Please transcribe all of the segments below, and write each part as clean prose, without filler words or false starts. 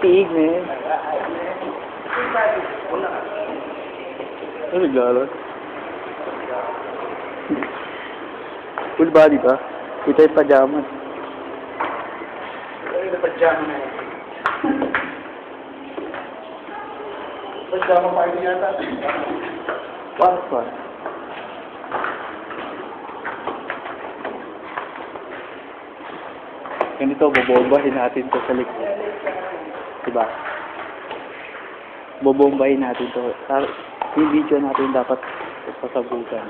tiig na yun. Ano naglalaro? Full body ba? Ito yung pajamas. Ito yung pajama na yun. Pajama party yata. Papa. Ganito, bobombahin natin to sa likod. Diba? Bobombahin natin to. Yung video natin dapat pasabugan.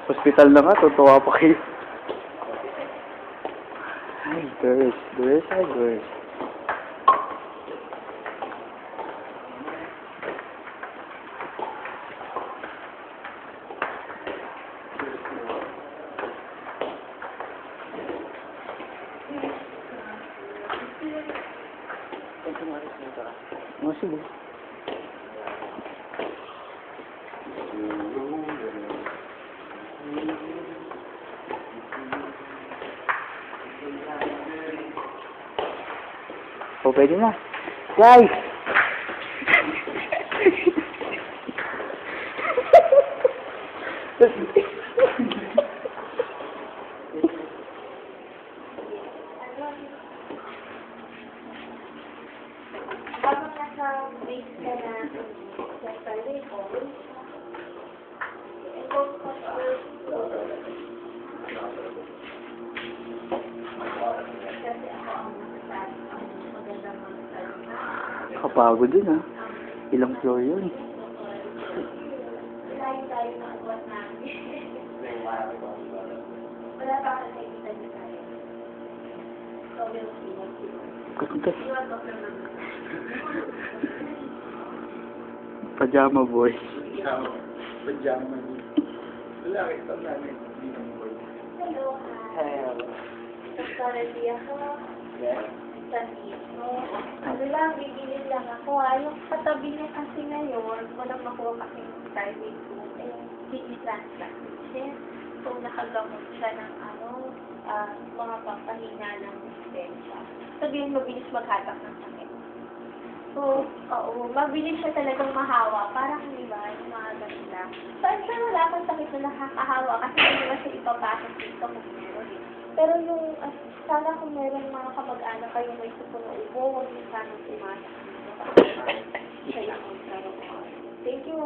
Hospital na nga, totoo pa kayo. Ay, girls. Girls are girls. Oh, sige. Oh, pwede na. Guys! Habang nasa base ka na sa sarili ko, Kapagod din ha. Ilang floor yun. layo-layo na agwat namin. Wala pa kasi kita niya tayo. So, we'll see. Ganda. Iwan ko naman. Pajama boy. Pajama. Pajama. Wala, ito namin. Hello, hi. Dr. Lia ko. Yes. Sanito. Ano lang, bibili lang ako. Yung katabi niya kasi ngayon, walang makuha kasi yung private room. Kidney transplant. So, nakagamot siya ng mga pampahina ng dispensa. Sabihin, mabilis maghatak ng sakit. So, oo, mabilis siya talagang mahawa. Parang, di ba, yung mga ganda. So, I'm sure wala akong sakit na nakakahawa kasi hindi naman siya ipapasok dito kung meron. Pero yung, sana kung meron mga kamag-anak kayo may suko na ubo, huwag yung sana pumasok dito. Siya yung magkaroon. Thank you,